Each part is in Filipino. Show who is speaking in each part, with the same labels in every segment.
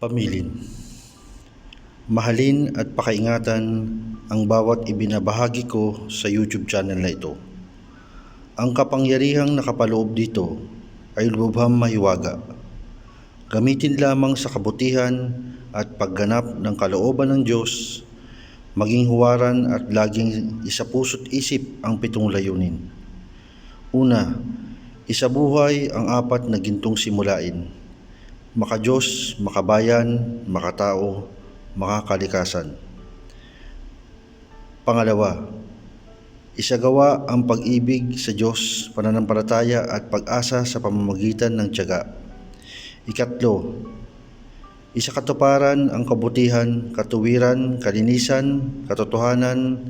Speaker 1: Pamilin. Mahalin at pakaingatan ang bawat ibinabahagi ko sa YouTube channel na ito. Ang kapangyarihang nakapaloob dito ay lubhang mahiwaga. Gamitin lamang sa kabutihan at pagganap ng kalooban ng Diyos, maging huwaran at laging isapuso't isip ang 7 layunin. Una, isabuhay ang 4 na gintong simulain: maka-Diyos, makabayan, makatao, makakalikasan. Pangalawa, isagawa ang pag-ibig sa Diyos, pananampalataya at pag-asa sa pamamagitan ng tiyaga. Ikatlo, isakatuparan ang kabutihan, katuwiran, kalinisan, katotohanan,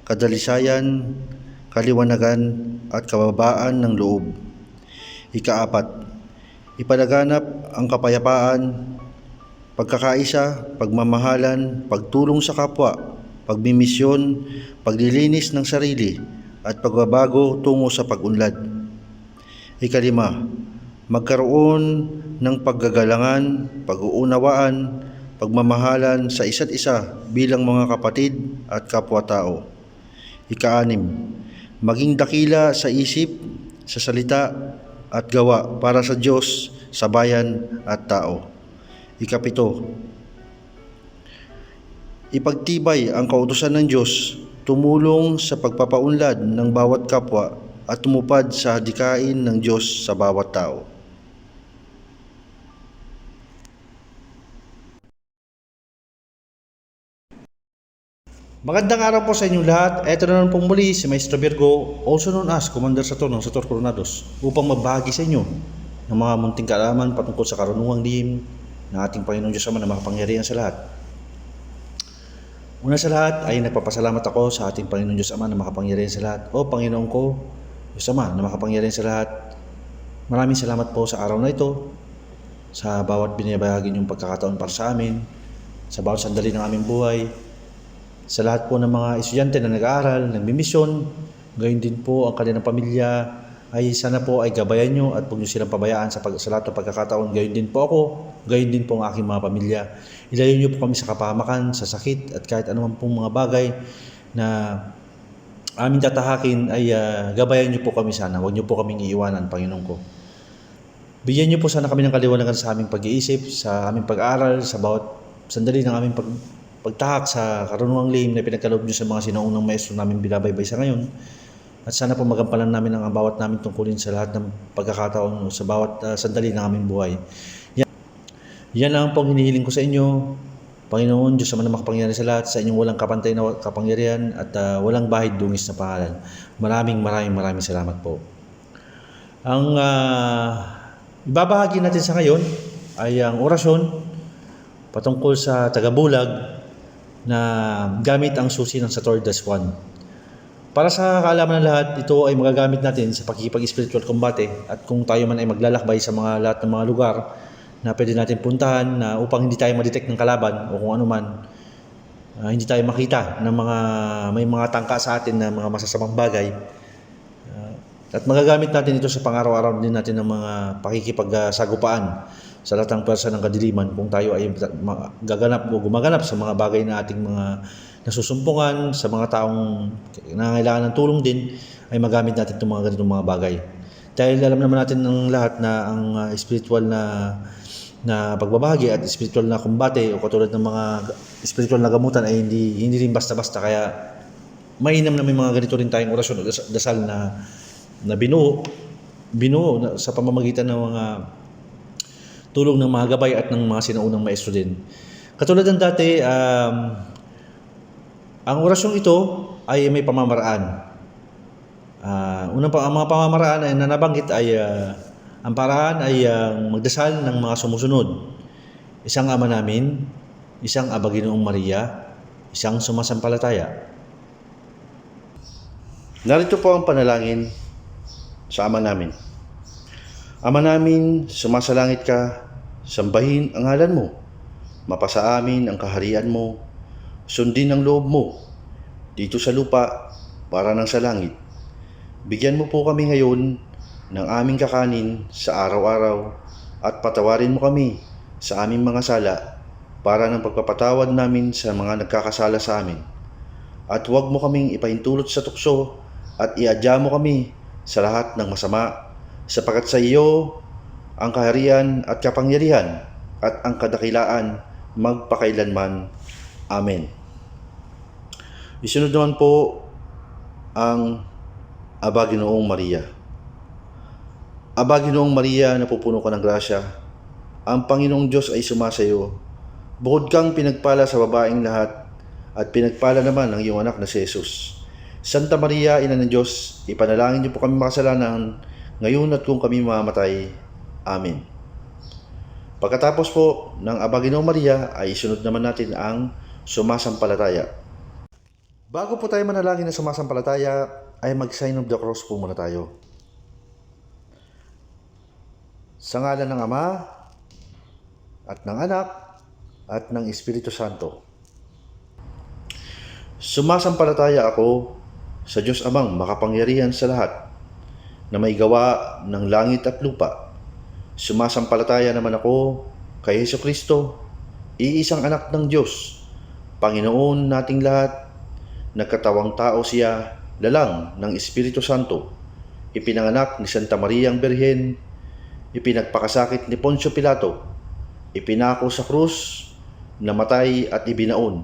Speaker 1: kadalisayan, kaliwanagan at kababaan ng loob. Ikaapat, ipalaganap ang kapayapaan, pagkakaisa, pagmamahalan, pagtulong sa kapwa, pagmimisyon, paglilinis ng sarili, at pagbabago tungo sa pag-unlad. Ikalima, magkaroon ng paggagalangan, pag-uunawaan, pagmamahalan sa isa't isa bilang mga kapatid at kapwa-tao. Ika-6, maging dakila sa isip, sa salita at gawa para sa Diyos, sa bayan at tao. Ika-7, ipagtibay ang kautusan ng Diyos, tumulong sa pagpapaunlad ng bawat kapwa at tumupad sa hadikain ng Diyos sa bawat tao.
Speaker 2: Magandang araw po sa inyong lahat. Ito na naman pong muli si Maestro Virgo, also known as Commander Saturn ng Sator Coronados, upang magbahagi sa inyo ng mga munting kaalaman patungkol sa karunungang lihim ng ating Panginoong Diyos Ama na makapangyarihan sa lahat. Una sa lahat ay nagpapasalamat ako sa ating Panginoong Diyos Ama na makapangyarihan sa lahat. O Panginoon ko, Diyos Ama na makapangyarihan sa lahat, maraming salamat po sa araw na ito, sa bawat binibahagi niyong pagkakataon para sa amin, sa bawat sandali ng aming buhay, sa lahat po ng mga estudyante na nag-aaral, nagmimisyon, gayon din po ang kanilang pamilya, ay sana po ay gabayan nyo at huwag nyo silang pabayaan sa lahat ng pagkakataon. Gayon din po ako, gayon din po ang aking mga pamilya. Ilayo nyo po kami sa kapahamakan, sa sakit at kahit anuman pong mga bagay na aming tatahakin ay gabayan nyo po kami sana. Huwag nyo po kaming iiwanan, Panginoon ko. Bigyan nyo po sana kami ng kaliwanagan sa aming pag-iisip, sa aming pag-aaral, sa bawat sandali ng aming pagtahak sa karunungang lihim na pinagkaloob nyo sa mga sinaunang maestro namin binabaybay sa ngayon. At sana po magampanan namin ang bawat namin tungkulin sa lahat ng pagkakataon sa bawat sandali ng aming buhay. Yan lang po ang hinihiling ko sa inyo, Panginoon Diyos Ama na makapangyarihan sa lahat, sa inyong walang kapantay na kapangyarihan at walang bahid dungis na pangalan. Maraming salamat po. Ang ibabahagi natin sa ngayon ay ang orasyon patungkol sa tagabulag na gamit ang susi ng Sator -1. Para sa kaalaman ng lahat, ito ay magagamit natin sa pakikipag-spiritual combate at kung tayo man ay maglalakbay sa lahat ng mga lugar na pwede natin puntahan na upang hindi tayo ma-detect ng kalaban o kung ano man, hindi tayo makita ng may mga tangka sa atin na mga masasamang bagay. At magagamit natin ito sa pang-araw-araw din natin ng mga pakikipagsagupaan sa lahat ng pwersa ng kadiliman kung tayo ay gaganap o gumaganap sa mga bagay na ating mga nasusumpungan, sa mga taong nangangailangan ng tulong din, ay magamit natin itong mga ganitong mga bagay. Dahil alam naman natin ng lahat na ang spiritual na pagbabahagi at spiritual na kumbate o katulad ng mga spiritual na gamutan ay hindi rin basta-basta, kaya mainam na may mga ganito rin tayong orasyon o dasal na binuo sa pamamagitan ng mga tulong ng mga gabay at ng mga sinaunang maestro din. Katulad ng dati, ang orasyong ito ay may pamamaraan. Ang mga pamamaraan ay nabanggit ay ang paraan ay magdasal ng mga sumusunod: isang Ama Namin, isang Aba Ginoong Maria, isang sumasampalataya.
Speaker 1: Narito po ang panalangin sa Ama Namin. Ama namin, sumasalangit ka, sambahin ang ngalan mo. Mapasa amin ang kaharian mo, sundin ang loob mo, dito sa lupa para ng sa langit. Bigyan mo po kami ngayon ng aming kakanin sa araw-araw at patawarin mo kami sa aming mga sala para ng pagpapatawad namin sa mga nagkakasala sa amin. At huwag mo kaming ipahintulot sa tukso at iadya mo kami sa lahat ng masama, sapagkat sa iyo ang kaharian at kapangyarihan at ang kadakilaan magpakailanman. Amen. Isunod naman po ang Aba Ginoong Maria. Aba Ginoong Maria, napupuno ka ng grasya, ang Panginoong Diyos ay sumasayo. Bukod kang pinagpala sa babaeng lahat, at pinagpala naman ang iyong anak na si Jesus. Santa Maria, Ina ng Diyos, ipanalangin niyo po kami makasalanan, ngayon at kung kami mamamatay. Amen. Pagkatapos po ng Aba Ginoong Maria, ay isunod naman natin ang sumasampalataya. Bago po tayo manalangin na sumasampalataya, ay mag-sign of the cross po muna tayo. Sa ngalan ng Ama, at ng Anak, at ng Espiritu Santo. Sumasampalataya ako sa Diyos Amang makapangyarihan sa lahat, na may gawa ng langit at lupa. Sumasampalataya naman ako kay Jesucristo, iisang anak ng Diyos, Panginoon nating lahat, nagkatawang tao siya, lalang ng Espiritu Santo, ipinanganak ni Santa Maria ang Birhen, ipinagpakasakit ni Poncio Pilato, ipinako sa krus, namatay at ibinaon,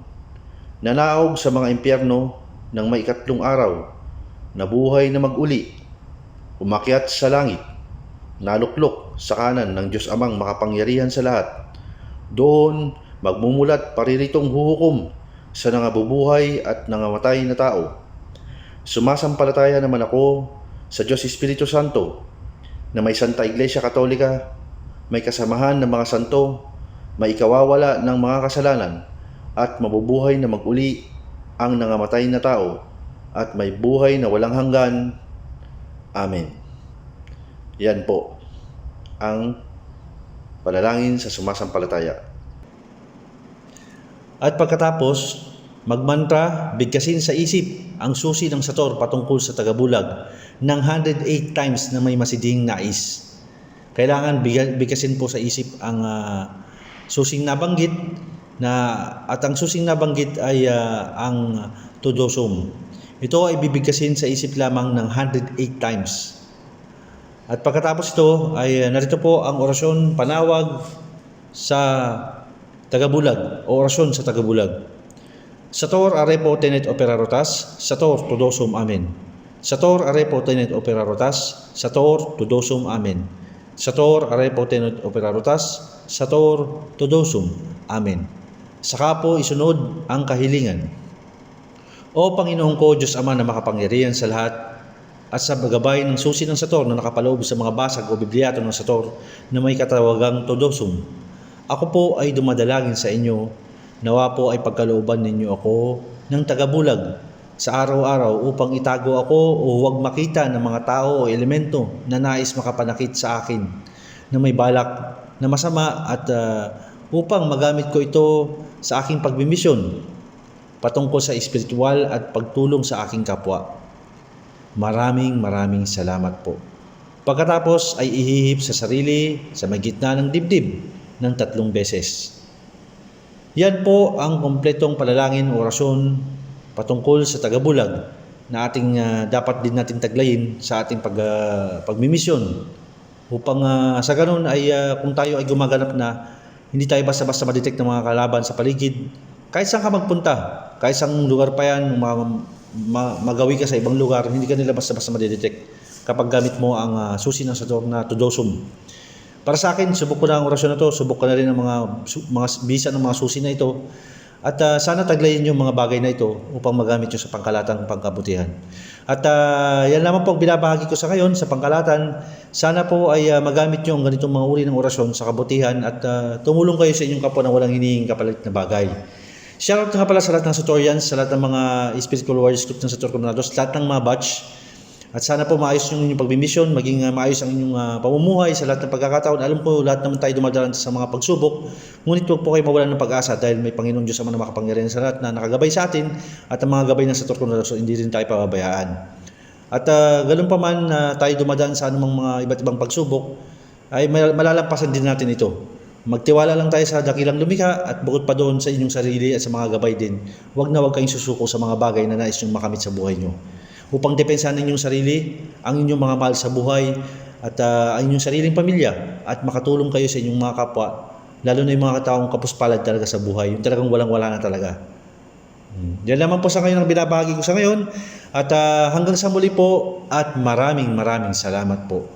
Speaker 1: nanaog sa mga impyerno ng may ikatlong araw, nabuhay na mag-uli, umakyat sa langit, naluklok sa kanan ng Diyos Amang makapangyarihan sa lahat. Doon magmumulat pariritong huhukom sa nangabubuhay at nangamatay na tao. Sumasampalataya naman ako sa Diyos Espiritu Santo, na may Santa Iglesia Katolika, may kasamahan ng mga santo, may ikawawala ng mga kasalanan, at mabubuhay na mag-uli ang nangamatay na tao, at may buhay na walang hanggan. Amen. Yan po ang panalangin sa sumasampalataya. At pagkatapos, magmantra, bigkasin sa isip ang susi ng sator patungkol sa tagabulag ng 108 times na may masidhing nais. Kailangan bigkasin po sa isip ang susing nabanggit, at ang susing nabanggit ay ang tudosum. Ito ay bibigkasin sa isip lamang ng 108 times. At pagkatapos ito ay narito po ang orasyon panawag sa tagabulag o orasyon sa tagabulag. Sator arepo tenet opera rotas, sator tudosum amen. Sator arepo tenet opera rotas, sator tudosum amen. Sator arepo tenet opera rotas, sator tudosum amen. Saka po isunod ang kahilingan. O Panginoon ko, Diyos Ama na makapangyarihan sa lahat, at sa gabay ng susi ng sator na nakapaloob sa mga basag o bibliato ng sator na may katawagang tudosum, ako po ay dumadalangin sa inyo, nawa po ay pagkalooban ninyo ako ng tagabulag sa araw-araw upang itago ako o huwag makita ng mga tao o elemento na nais makapanakit sa akin na may balak na masama, at upang magamit ko ito sa aking pagbimisyon patungkol sa espiritual at pagtulong sa aking kapwa. Maraming salamat po. Pagkatapos ay ihihip sa sarili sa may gitna ng dibdib ng 3 beses. Yan po ang kompletong panalangin o orasyon patungkol sa tagabulag na ating dapat din nating taglayin sa ating pagmimisyon, upang sa ganun ay kung tayo ay gumaganap na, hindi tayo basta-basta madetect ng mga kalaban sa paligid. Kahit saan ka magpunta, kahit saan lugar pa yan, magawi ka sa ibang lugar, hindi ka nila basta-basta madedetect kapag gamit mo ang susi ng sator na tudosum. Para sa akin, subok ko na ang orasyon na to, subok ko na rin ang mga bisa ng mga susi na ito, at sana taglayin yung mga bagay na ito upang magamit nyo sa pangkalatang pangkabutihan. At yan lamang po ang binabahagi ko sa ngayon sa pangkalatan. Sana po ay magamit nyo ang ganitong mga uri ng orasyon sa kabutihan, at tumulong kayo sa inyong kapwa na walang hinihing kapalit na bagay. Shoutout nga pala sa lahat ng Satorians, sa lahat ng mga spiritual warriors group ng Sator Coronados, lahat ng mga batch. At sana po maayos yung inyong pagbimisyon, maging maayos ang inyong pamumuhay sa lahat ng pagkakataon. Alam ko lahat naman tayo dumadalan sa mga pagsubok, ngunit huwag po kayo mawalan ng pag-asa dahil may Panginoon Diyos Ama na makapangyarihan sa lahat na nakagabay sa atin, at ang mga gabay ng Sator Coronados, hindi rin tayo pababayaan. At ganun pa man tayo dumadaan sa anumang mga iba't ibang pagsubok, ay malalampasan din natin ito.
Speaker 2: Magtiwala lang tayo sa dakilang lumikha at bukod pa doon sa inyong sarili at sa mga gabay din, huwag na huwag kayong susuko sa mga bagay na nais nyong makamit sa buhay nyo. Upang depensahan ninyong sarili, ang inyong mga mahal sa buhay at ang inyong sariling pamilya at makatulong kayo sa inyong mga kapwa, lalo na yung mga taong kapuspalad talaga sa buhay, yung talagang walang-wala na talaga. Yan naman po sa ngayon ang binabahagi ko sa ngayon at hanggang sa muli po at maraming salamat po.